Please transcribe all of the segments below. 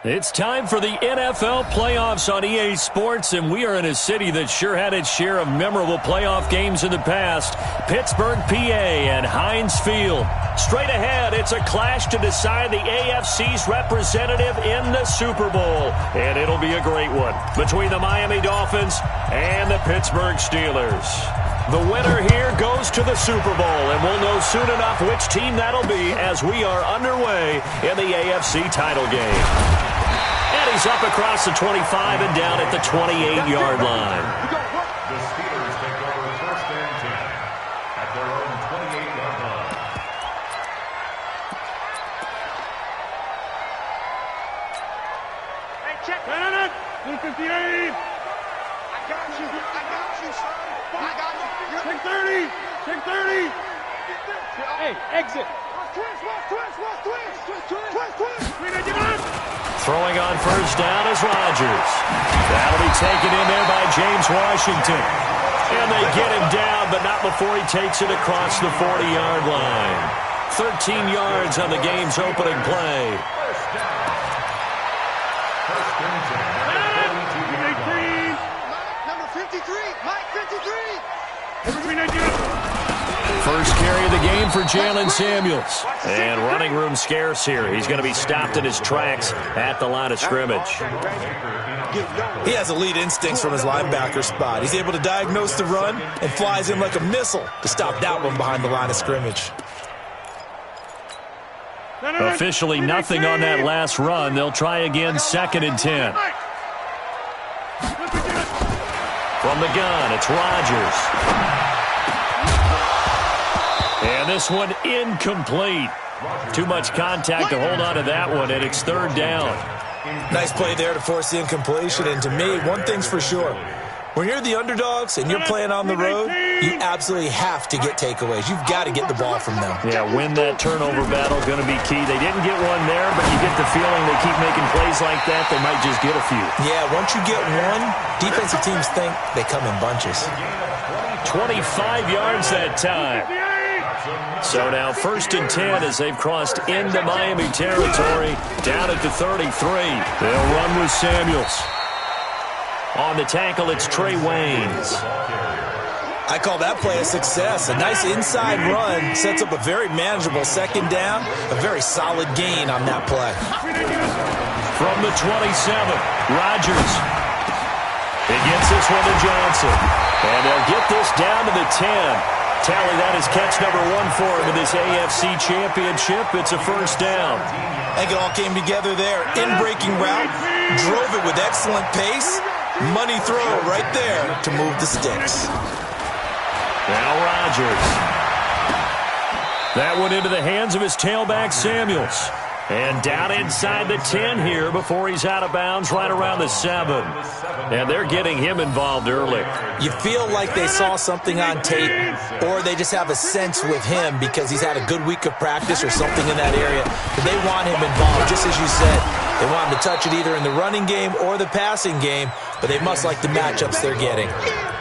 It's time for the NFL playoffs on EA Sports, and we are in a city that sure had its share of memorable playoff games in the past. Pittsburgh, PA, and Heinz Field. Straight ahead, it's a clash to decide the AFC's representative in the Super Bowl, and it'll be a great one between the Miami Dolphins and the Pittsburgh Steelers. The winner here goes to the Super Bowl, and we'll know soon enough which team that'll be as we are underway in the AFC title game. And he's up across the 25 and down at the 28-yard line. The Steelers take over first and 10 at their own 28-yard line. Hey, check. 58. I got you, son. I got you. Check 30. Check 30. Hey, exit. Throwing on first down is Rodgers. That'll be taken in there by James Washington. And they get him down, but not before he takes it across the 40-yard line. 13 yards on the game's opening play. First and 10. Number 53. Mike 53. First carry of the game for Jalen Samuels. And running room scarce here. He's going to be stopped in his tracks at the line of scrimmage. He has elite instincts from his linebacker spot. He's able to diagnose the run and flies in like a missile to stop that one behind the line of scrimmage. Officially nothing on that last run. They'll try again, 2nd and 10. From the gun, it's Rodgers. And this one incomplete. Too much contact to hold on to that one, and it's 3rd down. Nice play there to force the incompletion. And to me, one thing's for sure. When you're the underdogs and you're playing on the road, you absolutely have to get takeaways. You've got to get the ball from them. Yeah, win that turnover battle, going to be key. They didn't get one there, but you get the feeling they keep making plays like that, they might just get a few. Yeah, once you get one, defensive teams think they come in bunches. 25 yards that time. So now 1st and 10 as they've crossed into Miami territory, down at the 33. They'll run with Samuels. On the tackle, it's Trey Waynes. I call that play a success. A nice inside run sets up a very manageable 2nd down, a very solid gain on that play. From the 27, Rodgers. He gets this one to Johnson. And they'll get this down to the 10. Tally, that is catch number 1 for him in this AFC Championship. It's a 1st down. I think it all came together there. In-breaking route, drove it with excellent pace. Money throw right there to move the sticks. Now Rodgers. That one into the hands of his tailback, Samuels. And down inside the 10 here before he's out of bounds right around the 7. And they're getting him involved early. You feel like they saw something on tape, or they just have a sense with him because he's had a good week of practice or something in that area. But they want him involved, just as you said. They want him to touch it either in the running game or the passing game, but they must like the matchups they're getting.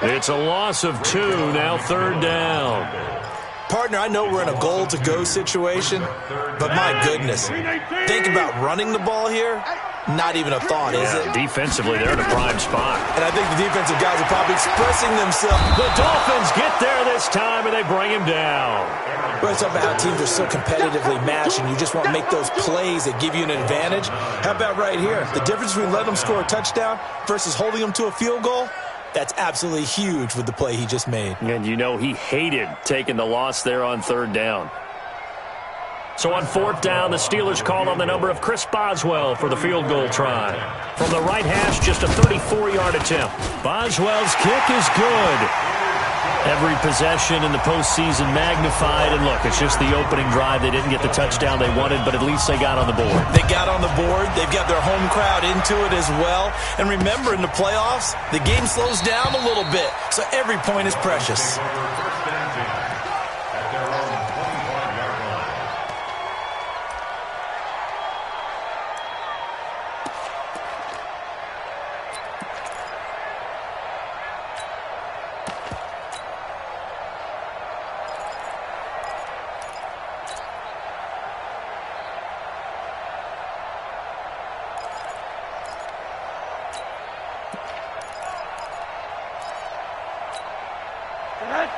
It's a loss of 2, now 3rd down. Partner, I know we're in a goal-to-go situation, but my goodness, think about running the ball here. Not even a thought, is it? Defensively, they're in a prime spot. And I think the defensive guys are probably expressing themselves. The Dolphins get there this time, and they bring him down. We're talking about how teams are so competitively matched, and you just want to make those plays that give you an advantage. How about right here? The difference between letting them score a touchdown versus holding them to a field goal? That's absolutely huge with the play he just made. And you know he hated taking the loss there on 3rd down. So on 4th down, the Steelers call on the number of Chris Boswell for the field goal try. From the right hash, just a 34-yard attempt. Boswell's kick is good. Every possession in the postseason magnified. And look, it's just the opening drive. They didn't get the touchdown they wanted, but at least they got on the board. They got on the board. They've got their home crowd into it as well. And remember, in the playoffs, the game slows down a little bit, so every point is precious.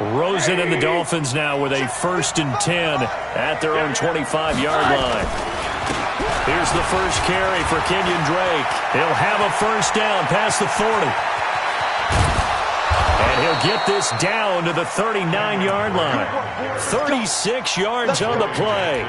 Rosen and the Dolphins now with a 1st and 10 at their own 25-yard line. Here's the first carry for Kenyon Drake. He'll have a first down past the 40. And he'll get this down to the 39-yard line. 36 yards on the play.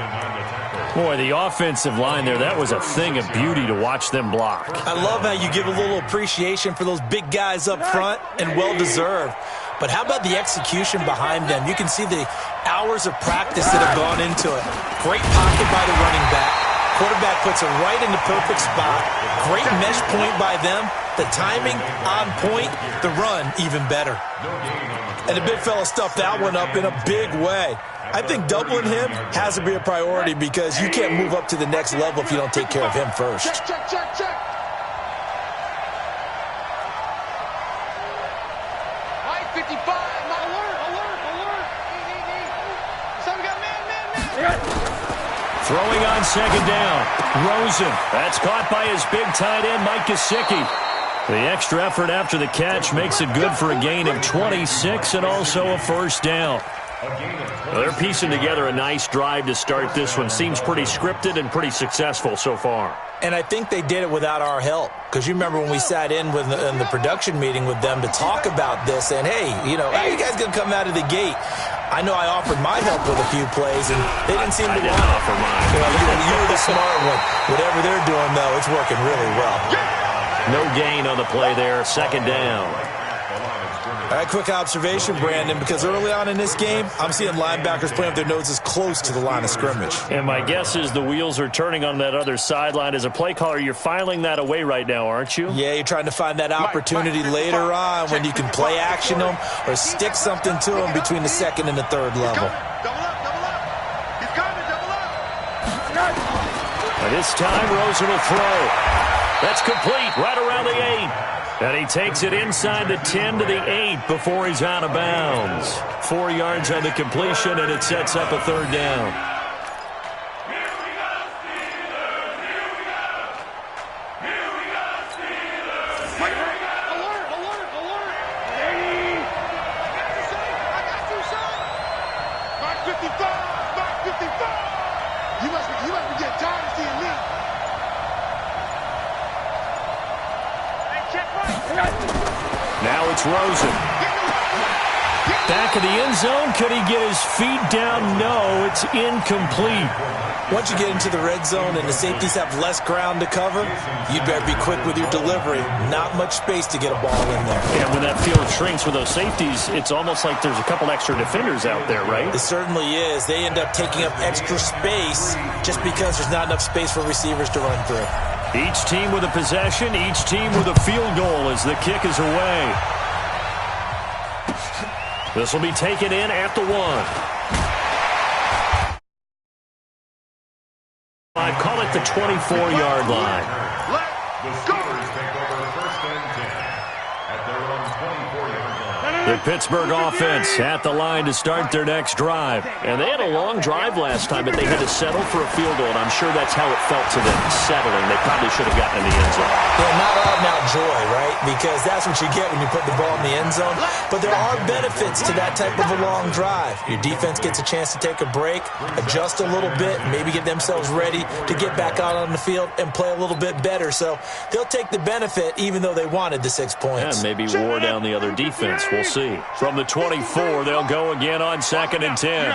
Boy, the offensive line there, that was a thing of beauty to watch them block. I love how you give a little appreciation for those big guys up front, and well-deserved. But how about the execution behind them? You can see the hours of practice that have gone into it. Great pocket by the running back. Quarterback puts it right in the perfect spot. Great mesh point by them. The timing on point. The run even better. And the big fella stuffed that one up in a big way. I think doubling him has to be a priority because you can't move up to the next level if you don't take care of him first. Check. 55, alert. So we got man. Throwing on 2nd down. Rosen. That's caught by his big tight end, Mike Gesicki. The extra effort after the catch makes it good for a gain of 26 and also a first down. Well, they're piecing together a nice drive to start this one. Seems pretty scripted and pretty successful so far. And I think they did it without our help. Because you remember when we sat in the production meeting with them to talk about this, and hey, how you guys going to come out of the gate? I know I offered my help with a few plays, and they didn't seem to want to offer mine. You're the smart one. Whatever they're doing, though, it's working really well. No gain on the play there. 2nd down. All right, quick observation, Brandon, because early on in this game, I'm seeing linebackers playing with their noses close to the line of scrimmage. And my guess is the wheels are turning on that other sideline. As a play caller, you're filing that away right now, aren't you? Yeah, you're trying to find that opportunity later on when you can play action them or stick something to them between the 2nd and the 3rd level. Double up. He's coming, double up. By this time, Rosen will throw. That's complete, right around the 8. And he takes it inside the 10 to the 8 before he's out of bounds. 4 yards on the completion, and it sets up a 3rd down. Now it's Rosen. Back of the end zone. Could he get his feet down? No, it's incomplete. Once you get into the red zone and the safeties have less ground to cover, you better be quick with your delivery. Not much space to get a ball in there. And when that field shrinks with those safeties, it's almost like there's a couple extra defenders out there, right? It certainly is. They end up taking up extra space just because there's not enough space for receivers to run through. Each team with a possession, each team with a field goal as the kick is away. This will be taken in at the 1. I call it the 24-yard line. The Steelers take over 1st and 10 at their own 24-yard line. The Pittsburgh offense at the line to start their next drive. And they had a long drive last time, but they had to settle for a field goal, and I'm sure that's how it felt to them, settling. They probably should have gotten in the end zone. Yeah, not out-and-out joy, right? Because that's what you get when you put the ball in the end zone. But there are benefits to that type of a long drive. Your defense gets a chance to take a break, adjust a little bit, maybe get themselves ready to get back out on the field and play a little bit better. So they'll take the benefit even though they wanted the 6 points. And maybe wore down the other defense. We'll see. From the 24, they'll go again on 2nd and 10.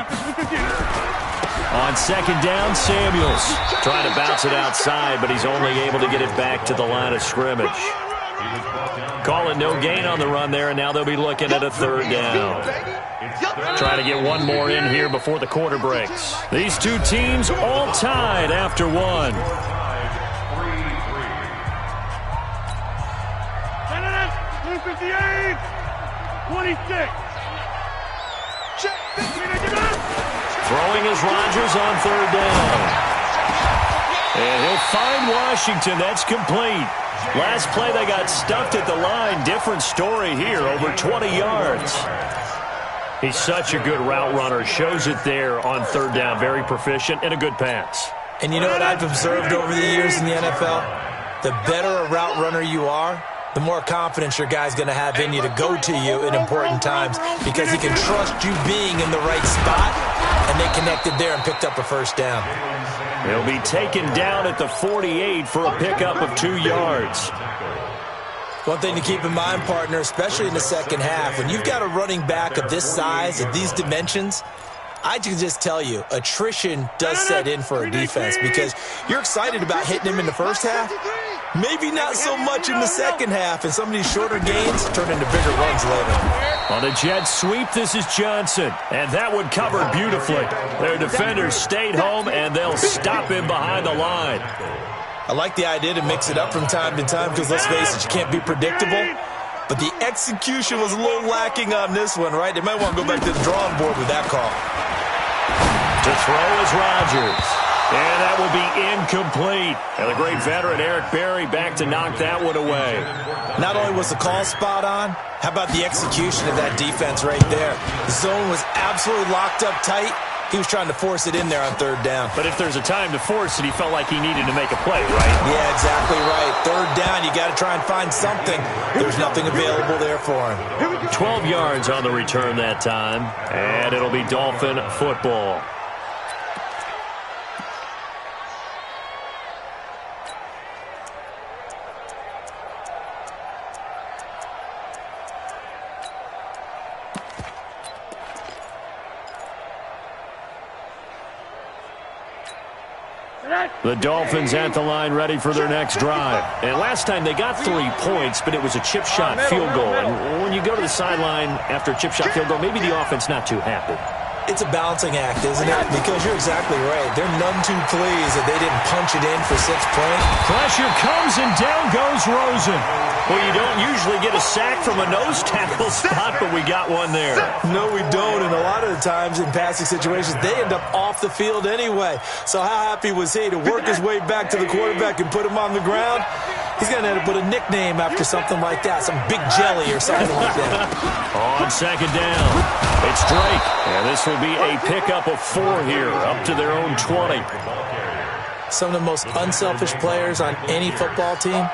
On 2nd down, Samuels trying to bounce it outside, but he's only able to get it back to the line of scrimmage. Calling no gain on the run there, and now they'll be looking at a 3rd down. Trying to get one more in here before the quarter breaks. These two teams all tied after one. 26. Throwing is Rodgers on 3rd down. And he'll find Washington. That's complete. Last play they got stuffed at the line. Different story here, over 20 yards. He's such a good route runner. Shows it there on 3rd down. Very proficient and a good pass. And you know what I've observed over the years in the NFL? The better a route runner you are, the more confidence your guy's going to have in you to go to you in important times because he can trust you being in the right spot, and they connected there and picked up a first down. He'll be taken down at the 48 for a pickup of 2 yards. One thing to keep in mind, partner, especially in the second half, when you've got a running back of this size, of these dimensions, I can just tell you, attrition does set in for a defense because you're excited about hitting him in the first half. Maybe not so much in the second half, and some of these shorter gains turn into bigger runs later. On a jet sweep, this is Johnson, and that one covered beautifully. Their defenders stayed home, and they'll stop him behind the line. I like the idea to mix it up from time to time because, let's face it, you can't be predictable. But the execution was a little lacking on this one, right? They might want to go back to the drawing board with that call. To throw is Rodgers. And that will be incomplete. And the great veteran Eric Berry back to knock that one away. Not only was the call spot on, how about the execution of that defense right there? The zone was absolutely locked up tight. He was trying to force it in there on third down. But if there's a time to force it, he felt like he needed to make a play, right? Yeah, exactly right. Third down, you got to try and find something. There's nothing available there for him. 12 yards on the return that time, and it'll be Dolphin football. The Dolphins at the line ready for their next drive. And last time they got 3 points, but it was a chip shot field goal. And when you go to the sideline after a chip shot field goal, maybe the offense not too happy. It's a balancing act, isn't it? Because you're exactly right. They're none too pleased that they didn't punch it in for 6 points. Pressure comes and down goes Rosen. Well, you don't usually get a sack from a nose tackle spot, but we got one there. No, we don't. And a lot of the times in passing situations, they end up off the field anyway. So how happy was he to work his way back to the quarterback and put him on the ground? He's going to have to put a nickname after something like that, some Big Jelly or something like that. On second down, it's Drake. And this will be a pickup of 4 here, up to their own 20. Some of the most unselfish players on any football team,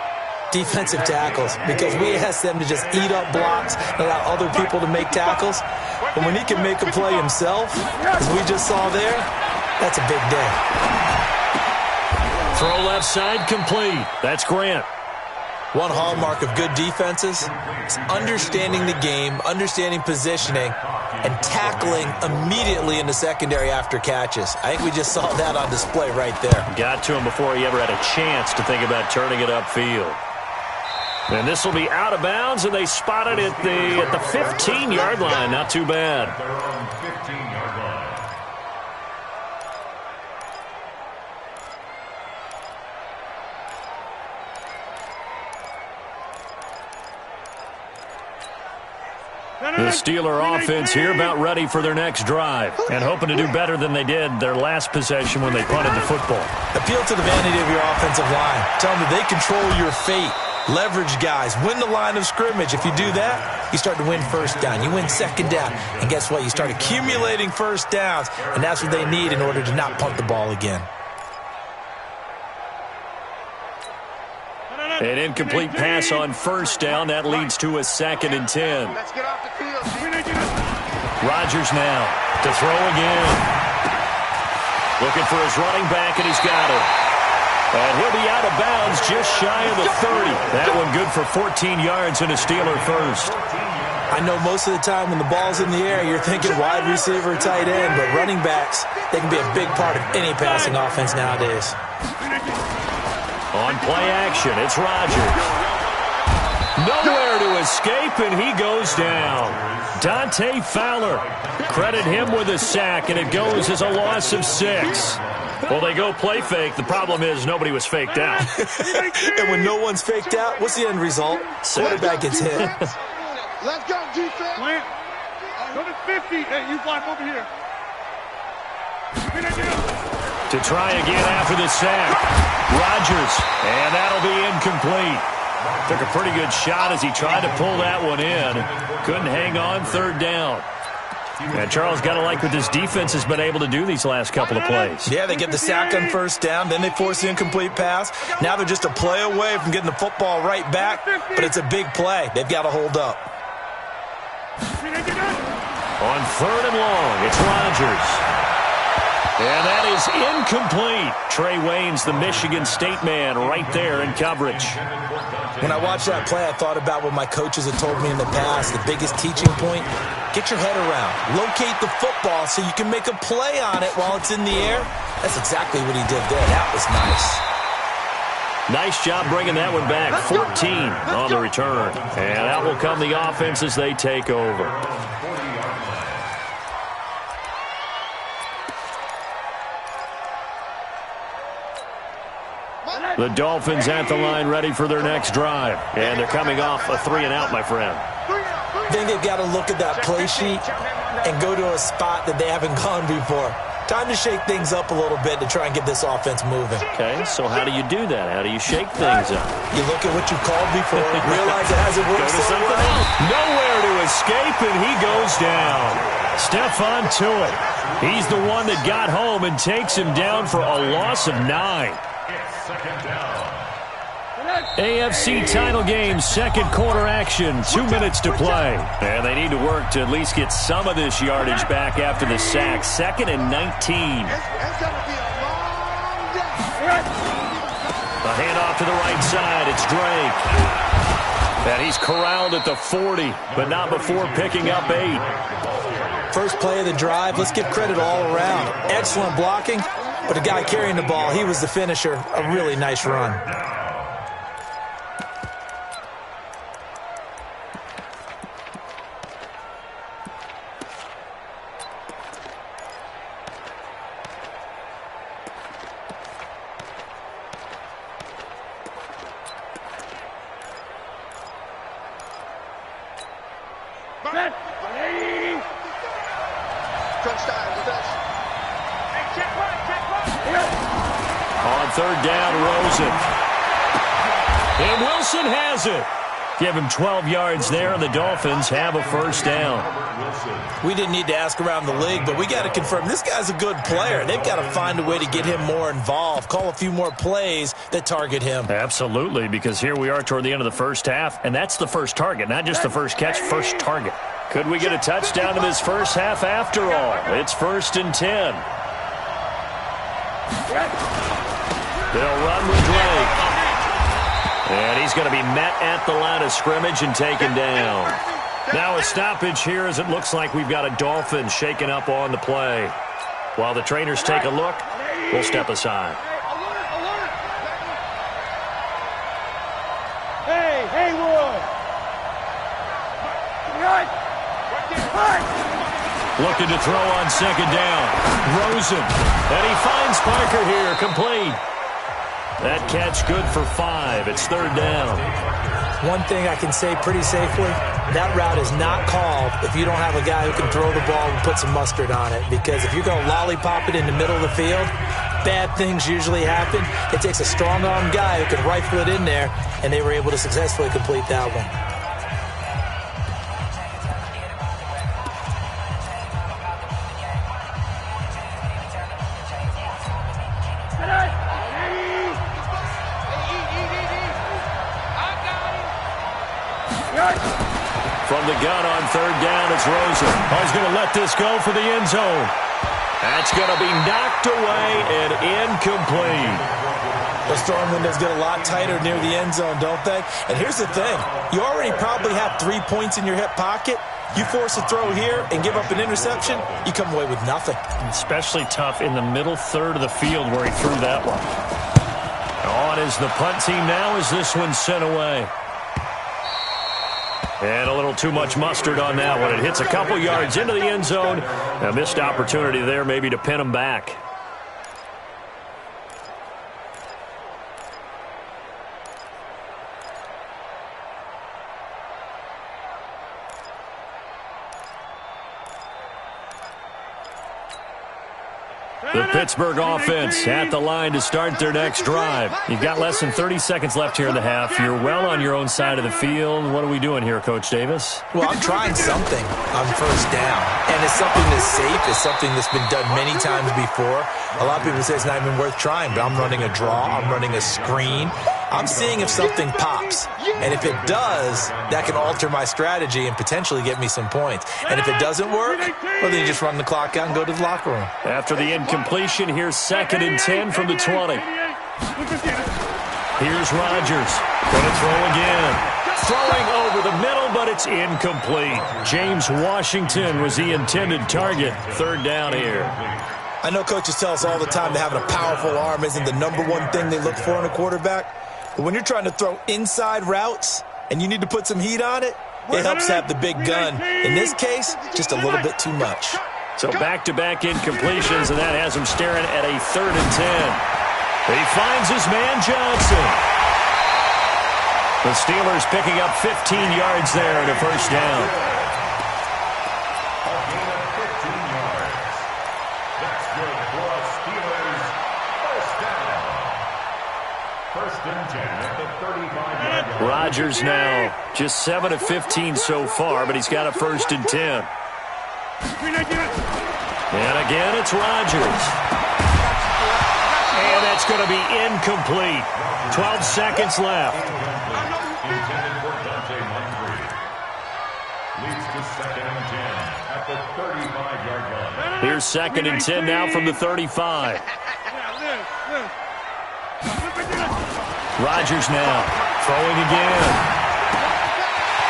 defensive tackles, because we ask them to just eat up blocks and allow other people to make tackles. And when he can make a play himself, as we just saw there, that's a big day. Throw left side complete. That's Grant. One hallmark of good defenses is understanding the game, understanding positioning, and tackling immediately in the secondary after catches. I think we just saw that on display right there. Got to him before he ever had a chance to think about turning it upfield. And this will be out of bounds, and they spot it at the 15-yard line. Not too bad. The Steeler offense here about ready for their next drive and hoping to do better than they did their last possession when they punted the football. Appeal to the vanity of your offensive line. Tell them that they control your fate. Leverage guys. Win the line of scrimmage. If you do that, you start to win first down. You win second down. And guess what? You start accumulating first downs, and that's what they need in order to not punt the ball again. An incomplete pass on first down. That leads to a 2nd and 10. Let's get off the field. Rodgers now to throw again. Looking for his running back, and he's got it. And he'll be out of bounds just shy of the 30. That one good for 14 yards and a Steeler first. I know most of the time when the ball's in the air, you're thinking wide receiver, tight end, but running backs, they can be a big part of any passing offense nowadays. On play action, it's Rodgers. Nowhere to escape, and he goes down. Dante Fowler. Credit him with a sack, and it goes as a loss of 6. Well, they go play fake. The problem is nobody was faked out. And when no one's faked out, what's the end result? Quarterback gets hit. Let's go, defense. Plant. Go to 50. Hey, you block over here. To try again after the sack. Rodgers, and that'll be incomplete. Took a pretty good shot as he tried to pull that one in. Couldn't hang on, third down. And Charles, got to like what this defense has been able to do these last couple of plays. Yeah, they get the sack on first down, then they force the incomplete pass. Now they're just a play away from getting the football right back, but it's a big play. They've got to hold up. On 3rd and long, it's Rodgers. And that is incomplete. Trey Wayne's the Michigan State man right there in coverage. When I watched that play, I thought about what my coaches had told me in the past. The biggest teaching point, get your head around. Locate the football so you can make a play on it while it's in the air. That's exactly what he did there. That was nice. Nice job bringing that one back. 14 on the return. And that will come the offense as they take over. The Dolphins at the line ready for their next drive. And they're coming off a 3-and-out, my friend. I think they've got to look at that play sheet and go to a spot that they haven't gone before. Time to shake things up a little bit to try and get this offense moving. Okay, so how do you do that? How do you shake things up? You look at what you called before, realize it hasn't worked so well. Nowhere to escape, and he goes down. Stephon Tuitt. He's the one that got home and takes him down for a loss of 9. AFC title game, second quarter action, 2 minutes to play. And they need to work to at least get some of this yardage back after the sack. 2nd and 19. A handoff to the right side. It's Drake. And he's corralled at the 40, but not before picking up 8. First play of the drive, let's give credit all around. Excellent blocking, but the guy carrying the ball, he was the finisher. A really nice run. On 3rd down, Rosen. And Wilson has it. Give him 12 yards there, and the Dolphins have a first down. We didn't need to ask around the league, but we got to confirm this guy's a good player. They've got to find a way to get him more involved, call a few more plays that target him. Absolutely, because here we are toward the end of the first half, and that's the first target, not just the first catch, first target. Could we get a touchdown in this first half after all? It's 1st and 10. They'll run with Drake. And he's going to be met at the line of scrimmage and taken down. Now a stoppage here as it looks like we've got a Dolphin shaken up on the play. While the trainers take a look, we'll step aside. Hey, Haywood! Looking to throw on 2nd down. Rosen. And he finds Parker here, complete. That catch good for 5. It's 3rd down. One thing I can say pretty safely, that route is not called if you don't have a guy who can throw the ball and put some mustard on it. Because if you're going to lollipop it in the middle of the field, bad things usually happen. It takes a strong-arm guy who can rifle it in there, and they were able to successfully complete that one. From the gun on 3rd down, it's Rosen. Oh, he's going to let this go for the end zone. That's going to be knocked away and incomplete. Those throwing windows get a lot tighter near the end zone, don't they? And here's the thing. You already probably have 3 points in your hip pocket. You force a throw here and give up an interception, you come away with nothing. Especially tough in the middle third of the field where he threw that one. On is the punt team now as this one's sent away. And a little too much mustard on that one. It hits a couple yards into the end zone. A missed opportunity there maybe to pin him back. The Pittsburgh offense at the line to start their next drive. You've got less than 30 seconds left here in the half. You're well on your own side of the field. What are we doing here, Coach Davis? Well, I'm trying something on first down, and it's something that's safe. It's something that's been done many times before. A lot of people say it's not even worth trying, but I'm running a draw. I'm running a screen. I'm seeing if something pops, and if it does, that can alter my strategy and potentially get me some points. And if it doesn't work, well, then you just run the clock out and go to the locker room. After the incompletion, here's 2nd and 10 from the 20. Here's Rodgers. Going to throw again. Throwing over the middle, but it's incomplete. James Washington was the intended target. 3rd down here. I know coaches tell us all the time that having a powerful arm isn't the #1 thing they look for in a quarterback. But when you're trying to throw inside routes and you need to put some heat on it, it helps have the big gun. In this case, just a little bit too much. So back-to-back incompletions, and that has him staring at a 3rd and 10. He finds his man Johnson. The Steelers picking up 15 yards there and a first down. A gain of 15 yards. That's good for a Steelers first down. 1st and 10 at the 35-yard line. Rodgers now just 7 of 15 so far, but he's got a 1st and 10. And again, it's Rodgers. And that's going to be incomplete. 12 seconds left. Intended for Dante Moncrief. Leads to 2nd and 10 at the 35-yard line. Here's 2nd and 10 now from the 35. Rodgers now throwing again.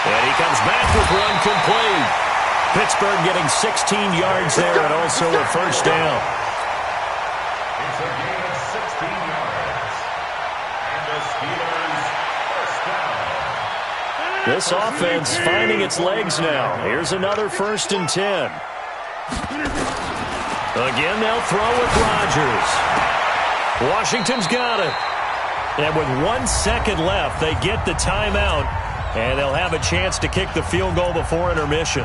And he comes back with one complete. Pittsburgh getting 16 yards there and also a first down. It's a gain of 16 yards. And the Steelers first down. This offense finding its legs now. Here's another 1st and 10. Again, they'll throw with Rodgers. Washington's got it. And with 1 second left, they get the timeout, and they'll have a chance to kick the field goal before intermission.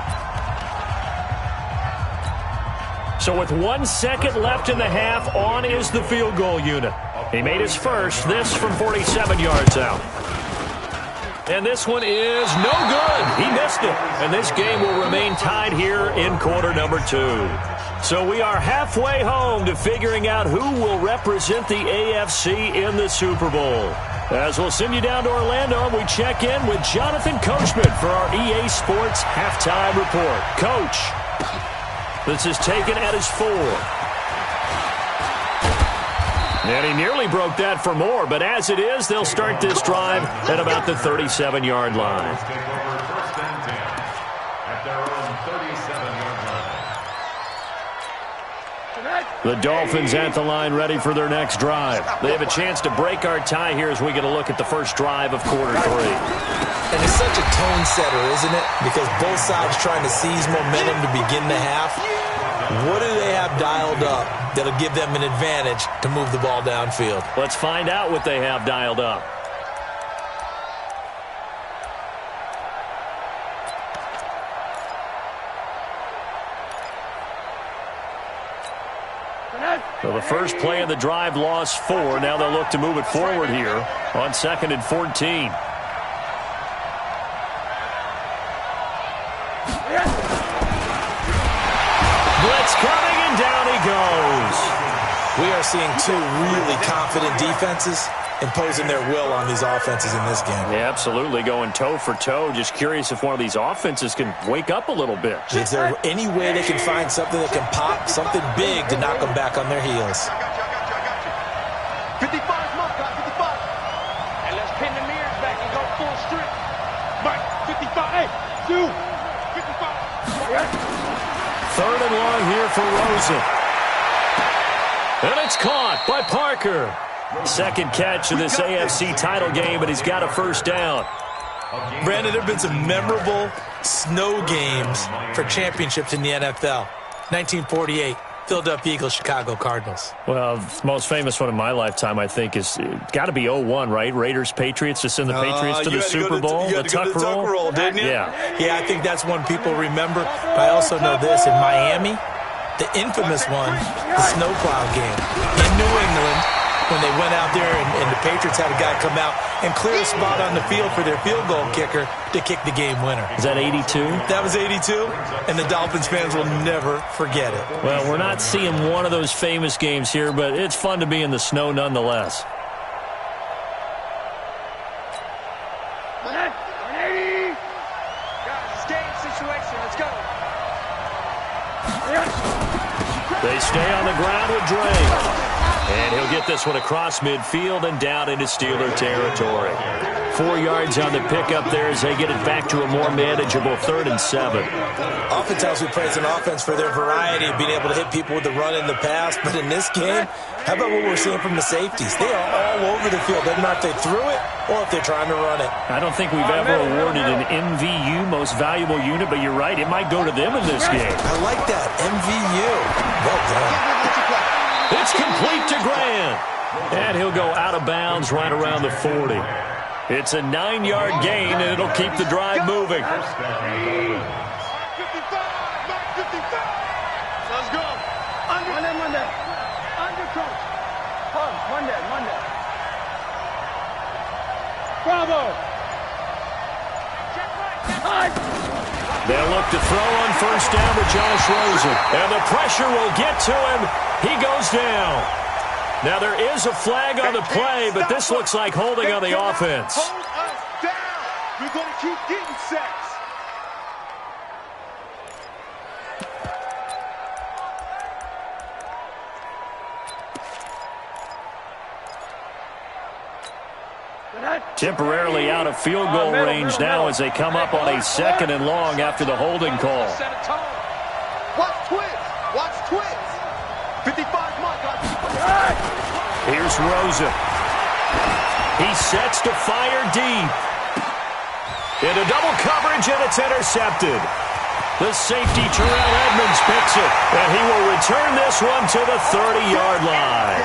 So with 1 second left in the half, on is the field goal unit. He made his first, this from 47 yards out. And this one is no good. He missed it. And this game will remain tied here in quarter number 2. So we are halfway home to figuring out who will represent the AFC in the Super Bowl. As we'll send you down to Orlando, and we check in with Jonathan Coachman for our EA Sports Halftime Report. Coach, this is taken at his 4. And he nearly broke that for more, but as it is, they'll start this drive at about the 37-yard line. Take over 1st and 10 at their own 37-yard line. The Dolphins at the line ready for their next drive. They have a chance to break our tie here as we get a look at the first drive of quarter 3. And it's such a tone setter, isn't it? Because both sides trying to seize momentum to begin the half. What do they have dialed up that'll give them an advantage to move the ball downfield? Let's find out what they have dialed up. So the first play of the drive lost 4. Now they'll look to move it forward here on 2nd and 14. Blitz coming, and down he goes. We are seeing two really confident defenses imposing their will on these offenses in this game. Yeah, absolutely, going toe for toe. Just curious if one of these offenses can wake up a little bit. Is there any way they can find something that can pop, something big to knock them back on their heels? 55, come on, 55. And let's pin the mirrors back and go full strength. Mike, 55, hey, 2, 55. 3rd and long here for Rosen. And it's caught by Parker. Second catch of this AFC title game, and he's got a first down. Brandon, there have been some memorable snow games for championships in the NFL. 1948, Philadelphia Eagles, Chicago Cardinals. Well, the most famous one in my lifetime, I think, is got to be 01, right? Raiders, Patriots, to send the Patriots to the Super Bowl. You had to go to the tuck roll, didn't you? Yeah. Yeah, I think that's one people remember. But I also know this, in Miami, The infamous one, the snowplow game in New England, when they went out there and the Patriots had a guy come out and clear a spot on the field for their field goal kicker to kick the game winner. Is that 82? That was 82, and the Dolphins fans will never forget it. Well, we're not seeing one of those famous games here, but it's fun to be in the snow nonetheless. 180. Guys, game situation. Let's go. They stay on the ground with Drake. And he'll get this one across midfield and down into Steeler territory. 4 yards on the pickup there as they get it back to a more manageable 3rd and 7. Oftentimes we praise an offense for their variety of being able to hit people with the run in the pass. But in this game, how about what we're seeing from the safeties? They are all over the field. Doesn't matter if they threw it or if they're trying to run it. I don't think we've ever awarded an MVU, most valuable unit, but you're right, it might go to them in this game. I like that, MVU. Well done. It's complete to Grant. And he'll go out of bounds right around the 40. It's a 9-yard gain, and it'll keep the drive moving. 55, 55. Let's go. Monday. Under coach. Monday. Bravo. They'll look to throw on first down to Josh Rosen. And the pressure will get to him. He goes down. Now, there is a flag on the play, but this looks like holding on the offense. Hold us down. We're going to keep getting sacks. Temporarily out of field goal range now as they come up on a 2nd and long after the holding call. Watch twins. 55 Mike. Here's Rosen. He sets to fire deep. Into double coverage, and it's intercepted. The safety, Terrell Edmonds, picks it, and he will return this one to the 30-yard line.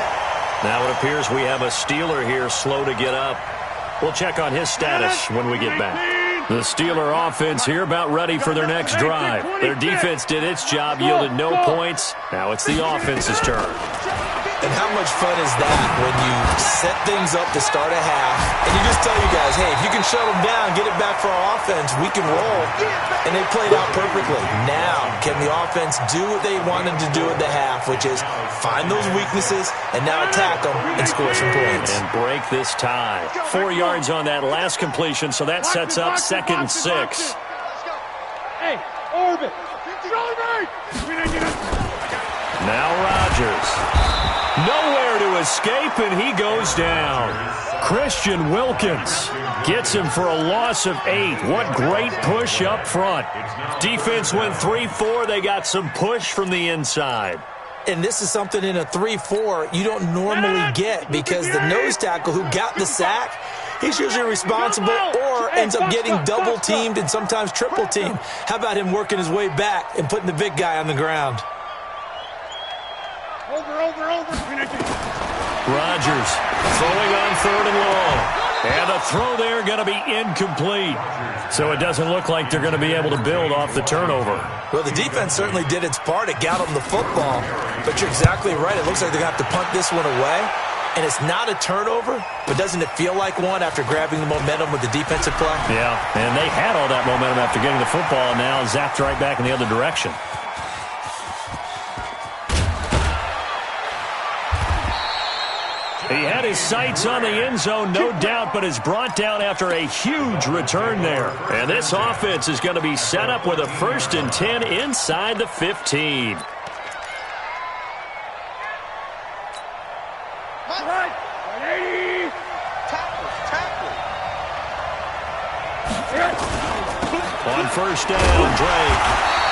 Now it appears we have a Steeler here slow to get up. We'll check on his status when we get back. The Steeler offense here about ready for their next drive. Their defense did its job, yielded no points. Now it's the offense's turn. And how much fun is that when you set things up to start a half and you just tell you guys, hey, if you can shut them down, get it back for our offense, we can roll. And they played out perfectly. Now, can the offense do what they wanted to do at the half, which is find those weaknesses and now attack them and score some points. And break this tie. 4 yards on that last completion, so that sets up 2nd and 6. Hey, orbit. Now Rodgers. Nowhere to escape, and he goes down. Christian Wilkins gets him for a loss of 8. What great push up front. Defense went 3-4. They got some push from the inside. And this is something in a 3-4 you don't normally get because the nose tackle who got the sack, he's usually responsible or ends up getting double-teamed and sometimes triple-teamed. How about him working his way back and putting the big guy on the ground? Over. Rodgers throwing on 3rd and long. And the throw there going to be incomplete. So it doesn't look like they're going to be able to build off the turnover. Well, the defense certainly did its part. It got them the football. But you're exactly right. It looks like they're going to have to punt this one away. And it's not a turnover, but doesn't it feel like one after grabbing the momentum with the defensive play? Yeah, and they had all that momentum after getting the football and now zapped right back in the other direction. He had his sights on the end zone, no doubt, but is brought down after a huge return there. And this offense is going to be set up with a 1st and 10 inside the 15. On first down, Drake.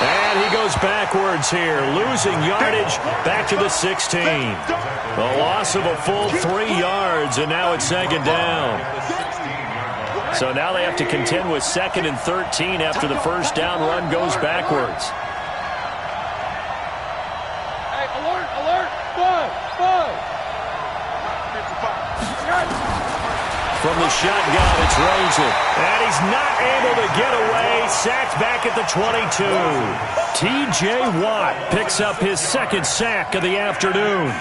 And he goes backwards here, losing yardage back to the 16. A loss of a full 3 yards, and now it's 2nd down. So now they have to contend with 2nd and 13 after the first down run goes backwards. Hey, alert. 5. From from the shotgun. It's Rosen. And he's not able to get away. Sacked back at the 22. T.J. Watt picks up his second sack of the afternoon.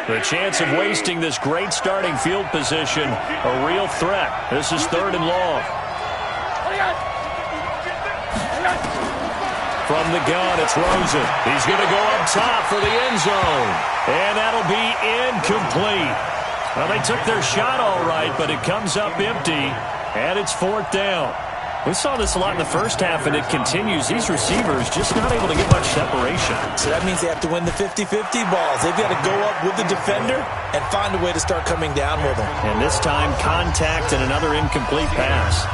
The chance of wasting this great starting field position, a real threat. This is 3rd and long. From the gun, it's Rosen. He's going to go up top for the end zone. And that'll be incomplete. Well, they took their shot all right, but it comes up empty, and it's 4th down. We saw this a lot in the first half, and it continues. These receivers just not able to get much separation. So that means they have to win the 50-50 balls. They've got to go up with the defender and find a way to start coming down with them. And this time, contact and another incomplete pass.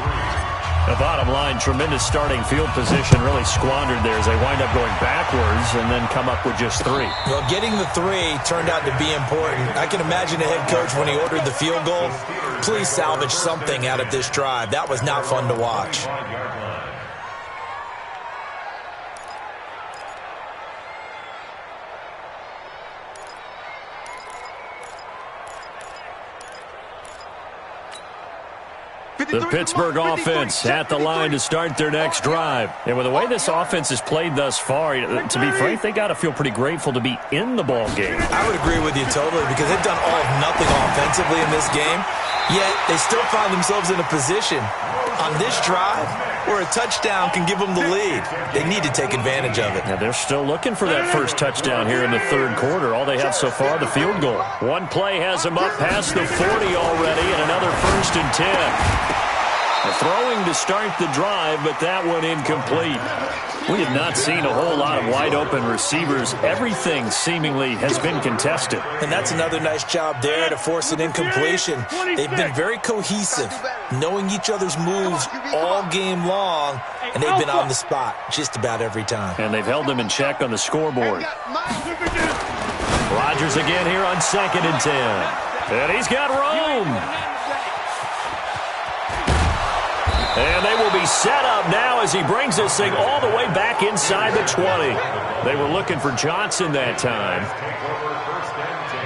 The bottom line, tremendous starting field position, really squandered there as they wind up going backwards and then come up with just 3. Well, getting the 3 turned out to be important. I can imagine the head coach when he ordered the field goal. Please salvage something out of this drive. That was not fun to watch. The Pittsburgh offense at the line to start their next drive. And with the way this offense has played thus far, to be frank, they got to feel pretty grateful to be in the ball game. I would agree with you totally because they've done all of nothing offensively in this game, yet they still find themselves in a position on this drive where a touchdown can give them the lead. They need to take advantage of it. Now they're still looking for that first touchdown here in the 3rd quarter. All they have so far, the field goal. One play has them up past the 40 already, and another 1st and 10. Throwing to start the drive, but that one incomplete. We have not seen a whole lot of wide-open receivers. Everything seemingly has been contested. And that's another nice job there to force an incompletion. They've been very cohesive, knowing each other's moves all game long, and they've been on the spot just about every time. And they've held them in check on the scoreboard. Rodgers again here on 2nd and 10. And he's got room. And they will be set up now as he brings this thing all the way back inside the 20. They were looking for Johnson that time. Take over 1st and 10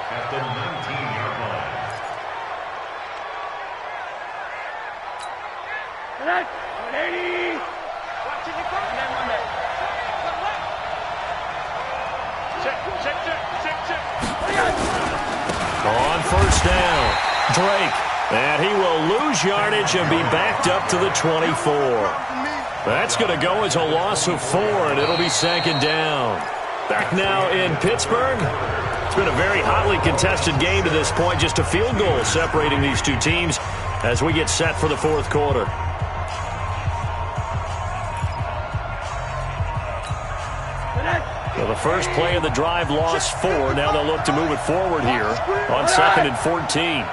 at the 19-yard line. On 1st down, Drake. And he will lose yardage and be backed up to the 24. That's going to go as a loss of 4, and it'll be 2nd down. Back now in Pittsburgh. It's been a very hotly contested game to this point. Just a field goal separating these two teams as we get set for the 4th quarter. So the first play of the drive lost 4. Now they'll look to move it forward here on 2nd and 14.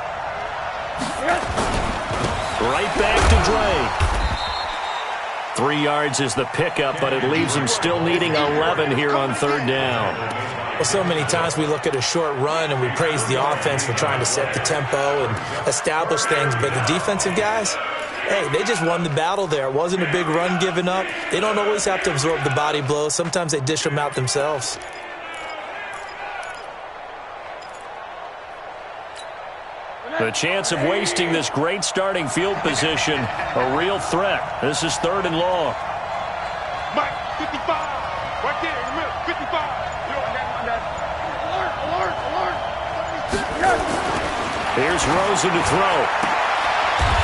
Right back to Drake. 3 yards is the pickup, but it leaves him still needing 11 here on 3rd down. Well, so many times we look at a short run and we praise the offense for trying to set the tempo and establish things, but the defensive guys, hey, they just won the battle there. It wasn't a big run given up. They don't always have to absorb the body blows. Sometimes they dish them out themselves. The chance of wasting this great starting field position, a real threat. This is 3rd and long. Mike, 55. Right there in the middle, 55. Alert. Here's Rosen to throw.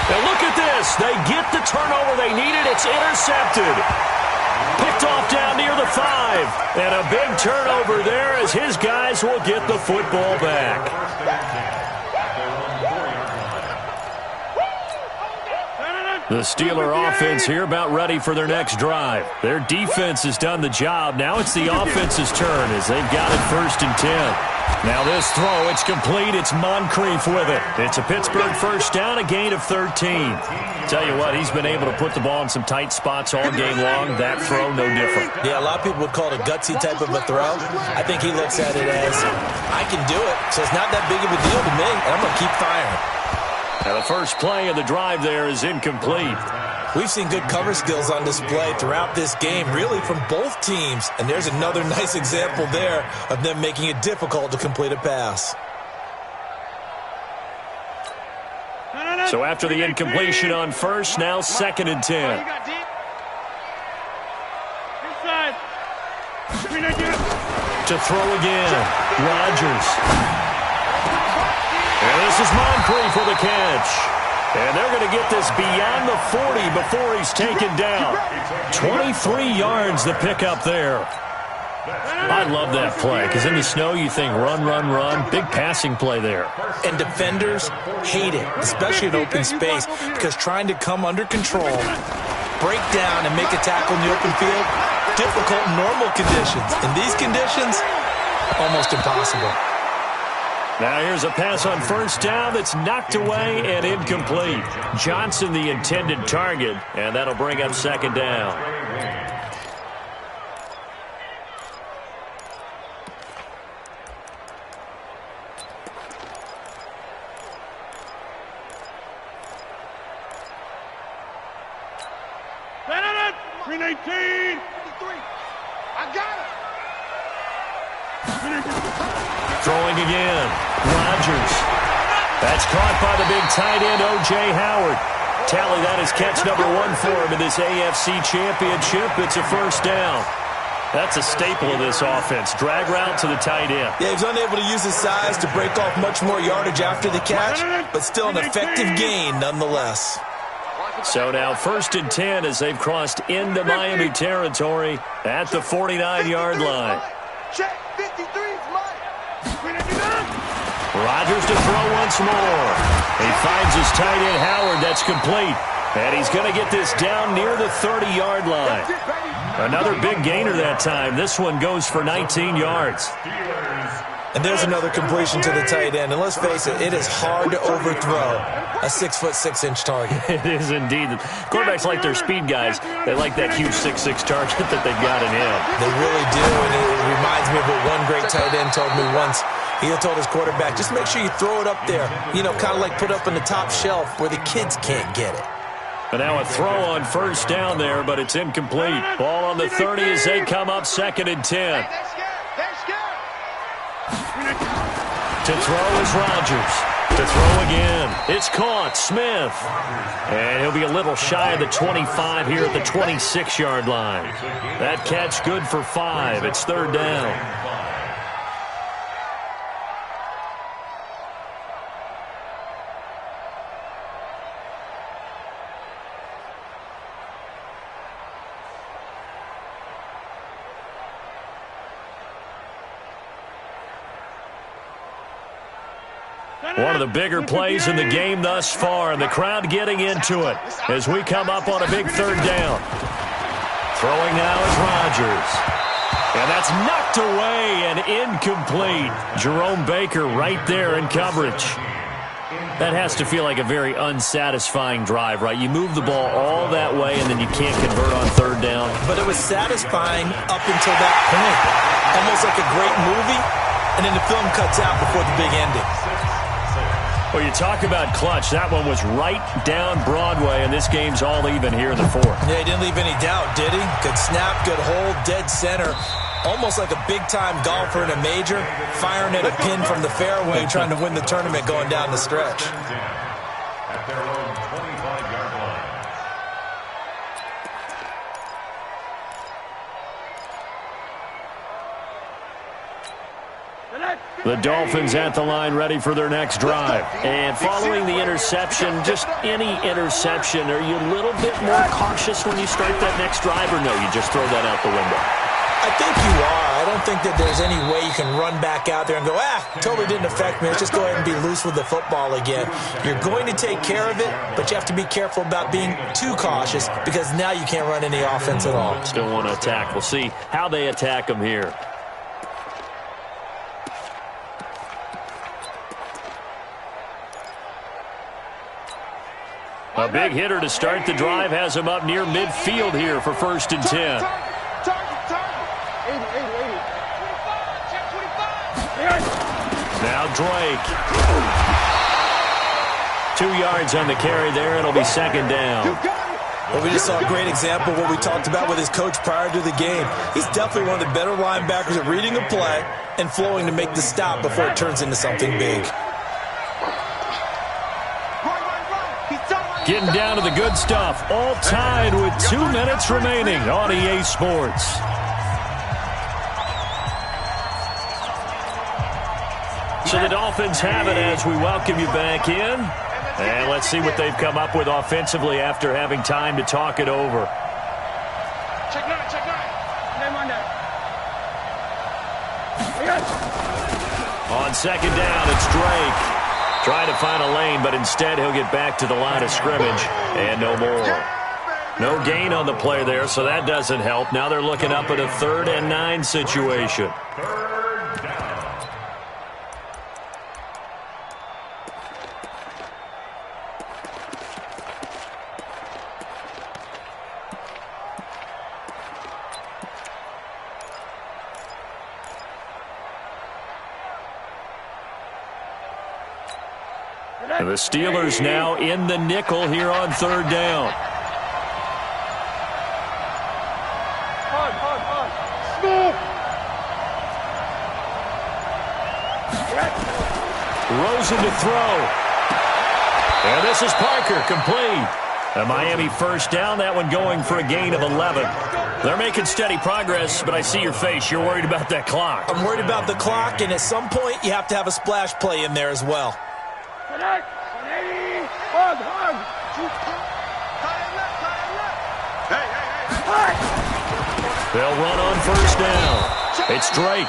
Now look at this. They get the turnover they needed. It's intercepted. Picked off down near the 5. And a big turnover there as his guys will get the football back. The Steeler offense here about ready for their next drive. Their defense has done the job. Now it's the offense's turn as they've got it 1st and 10. Now this throw, it's complete. It's Moncrief with it. It's a Pittsburgh 1st down, a gain of 13. Tell you what, he's been able to put the ball in some tight spots all game long. That throw, no different. Yeah, a lot of people would call it a gutsy type of a throw. I think he looks at it as, I can do it, so it's not that big of a deal to me, and I'm going to keep firing. Now the first play of the drive there is incomplete. We've seen good cover skills on display throughout this game, really from both teams. And there's another nice example there of them making it difficult to complete a pass. So after the incompletion on first, now 2nd and 10. To throw again, Rodgers. And this is Moncrief for the catch. And they're going to get this beyond the 40 before he's taken down. 23 yards the pickup there. I love that play because in the snow you think run, run, run. Big passing play there. And defenders hate it, especially in open space, because trying to come under control, break down, and make a tackle in the open field, difficult in normal conditions. In these conditions, almost impossible. Now here's a pass on first down that's knocked away and incomplete. Johnson the intended target, and that'll bring up 2nd down. Green 18. 53. I got it. Throwing again. Rodgers. That's caught by the big tight end, O.J. Howard. Tally, that is catch number 1 for him in this AFC Championship. It's a first down. That's a staple of this offense. Drag route to the tight end. Yeah, he was unable to use his size to break off much more yardage after the catch, but still an effective gain nonetheless. So now 1st and 10 as they've crossed into Miami territory at the 49-yard line. Check 53 is mine. Rodgers to throw once more. He finds his tight end Howard. That's complete. And he's going to get this down near the 30-yard line. Another big gainer that time. This one goes for 19 yards. And there's another completion to the tight end. And let's face it, it is hard to overthrow a 6'6" target. It is indeed. Quarterbacks like their speed guys. They like that huge 6'6" target that they've got in him. They really do, and it reminds me of what one great tight end told me once. He told his quarterback, just make sure you throw it up there. You know, kind of like put up on the top shelf where the kids can't get it. And now a throw on first down there, but it's incomplete. Ball on the 30 as they come up 2nd and 10. To throw is Rodgers. To throw again. It's caught. Smith. And he'll be a little shy of the 25 here at the 26-yard line. That catch good for 5. It's 3rd down. One of the bigger plays in the game thus far, and the crowd getting into it as we come up on a big 3rd down. Throwing now is Rodgers. And that's knocked away and incomplete. Jerome Baker right there in coverage. That has to feel like a very unsatisfying drive, right? You move the ball all that way, and then you can't convert on 3rd down. But it was satisfying up until that point. Almost like a great movie, and then the film cuts out before the big ending. Well, you talk about clutch. That one was right down Broadway, and this game's all even here in the 4th. Yeah, he didn't leave any doubt, did he? Good snap, good hold, dead center. Almost like a big-time golfer in a major, firing at a pin from the fairway, trying to win the tournament going down the stretch. At their own 25-yard line. The Dolphins at the line ready for their next drive. And following the interception, just any interception, are you a little bit more cautious when you start that next drive, or no, you just throw that out the window? I think you are. I don't think that there's any way you can run back out there and go, totally didn't affect me. Let's just go ahead and be loose with the football again. You're going to take care of it, but you have to be careful about being too cautious because now you can't run any offense at all. Still want to attack. We'll see how they attack them here. A big hitter to start the drive has him up near midfield here for 1st and 10. Now Drake. 2 yards on the carry there. It'll be 2nd down. Well, we just saw a great example of what we talked about with his coach prior to the game. He's definitely one of the better linebackers at reading a play and flowing to make the stop before it turns into something big. Getting down to the good stuff. All tied with 2 minutes remaining on EA Sports. So the Dolphins have it as we welcome you back in. And let's see what they've come up with offensively after having time to talk it over. Check nine, check nine. On second down, it's Drake. Trying to find a lane, but instead he'll get back to the line of scrimmage. And no more. No gain on the play there, so that doesn't help. Now they're looking up at a 3rd and 9 situation. The Steelers now in the nickel here on 3rd down. Rosen to throw. And this is Parker, complete. A Miami 1st down, that one going for a gain of 11. They're making steady progress, but I see your face. You're worried about that clock. I'm worried about the clock, and at some point you have to have a splash play in there as well. They'll run on 1st down. It's Drake.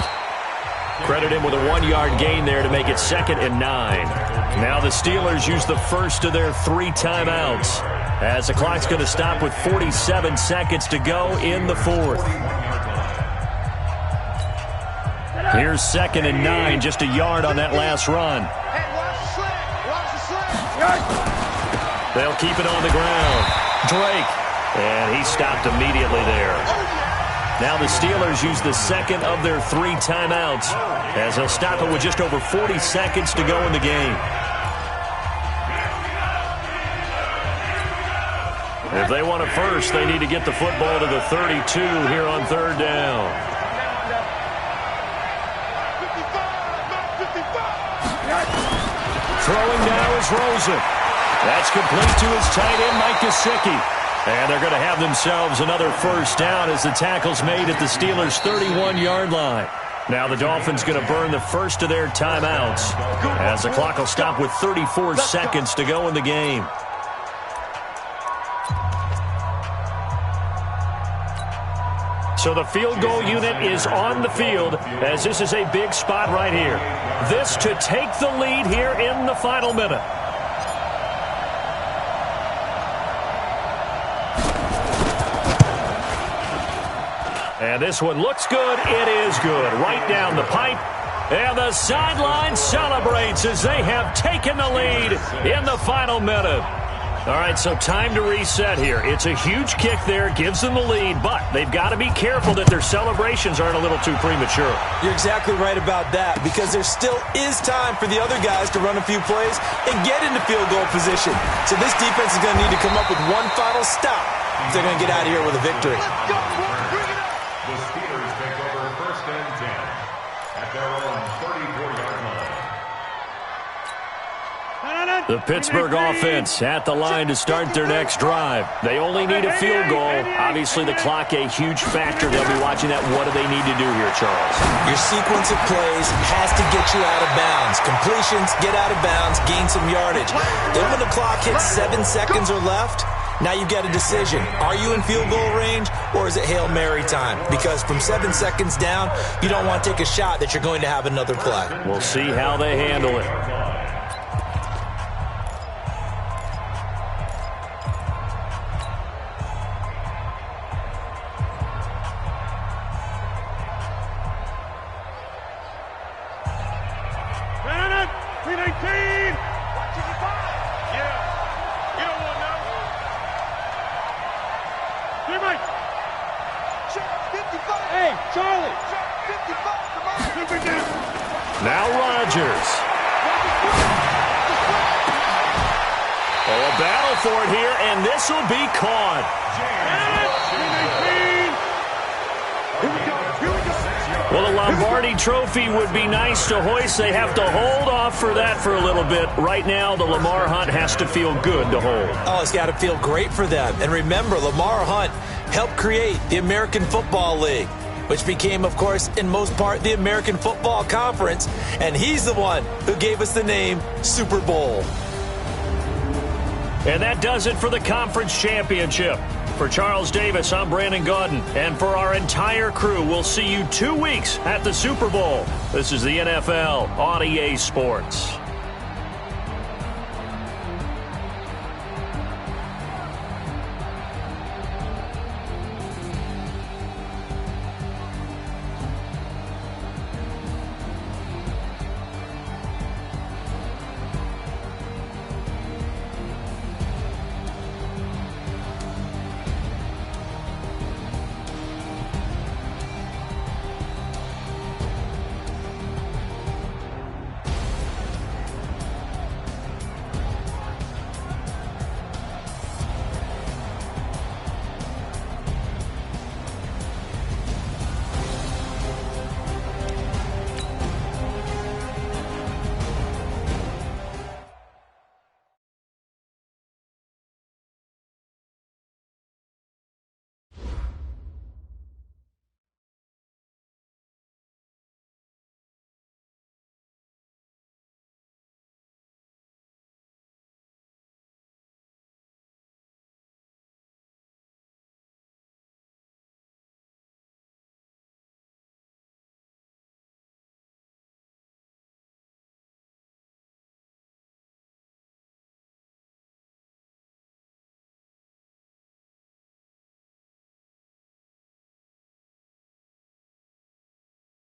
Credit him with a 1-yard gain there to make it 2nd and 9. Now the Steelers use the first of their 3 timeouts as the clock's going to stop with 47 seconds to go in the 4th. Here's 2nd and 9, just a yard on that last run. They'll keep it on the ground. Drake. And he stopped immediately there. Now the Steelers use the 2nd of their 3 timeouts as they'll stop it with just over 40 seconds to go in the game. If they want it first, they need to get the football to the 32 here on 3rd down. Throwing now is Rosen. That's complete to his tight end, Mike Gesicki. And they're going to have themselves another 1st down as the tackle's made at the Steelers' 31-yard line. Now the Dolphins going to burn the first of their timeouts as the clock will stop with 34 seconds to go in the game. So the field goal unit is on the field as this is a big spot right here. This to take the lead here in the final minute. And this one looks good. It is good. Right down the pipe. And the sideline celebrates as they have taken the lead in the final minute. All right, so time to reset here. It's a huge kick there, gives them the lead, but they've got to be careful that their celebrations aren't a little too premature. You're exactly right about that because there still is time for the other guys to run a few plays and get into field goal position. So this defense is going to need to come up with one final stop if they're going to get out of here with a victory. The Steelers take over 1st and 10 at their own 34-yard line. The Pittsburgh offense at the line to start their next drive. They only need a field goal. Obviously, the clock a huge factor. They'll be watching that. What do they need to do here, Charles? Your sequence of plays has to get you out of bounds. Completions, get out of bounds, gain some yardage. Then when the clock hits 7 seconds or left, now you've got a decision. Are you in field goal range or is it Hail Mary time? Because from 7 seconds down, you don't want to take a shot that you're going to have another play. We'll see how they handle it. Oh, a battle for it here, and this will be caught. Well, the Lombardi Trophy would be nice to hoist. They have to hold off for that for a little bit. Right now, the Lamar Hunt has to feel good to hold. Oh, it's got to feel great for them. And remember, Lamar Hunt helped create the American Football League, which became, of course, in most part, the American Football Conference. And he's the one who gave us the name Super Bowl. And that does it for the conference championship. For Charles Davis, I'm Brandon Gaudin. And for our entire crew, we'll see you 2 weeks at the Super Bowl. This is the NFL on EA Sports.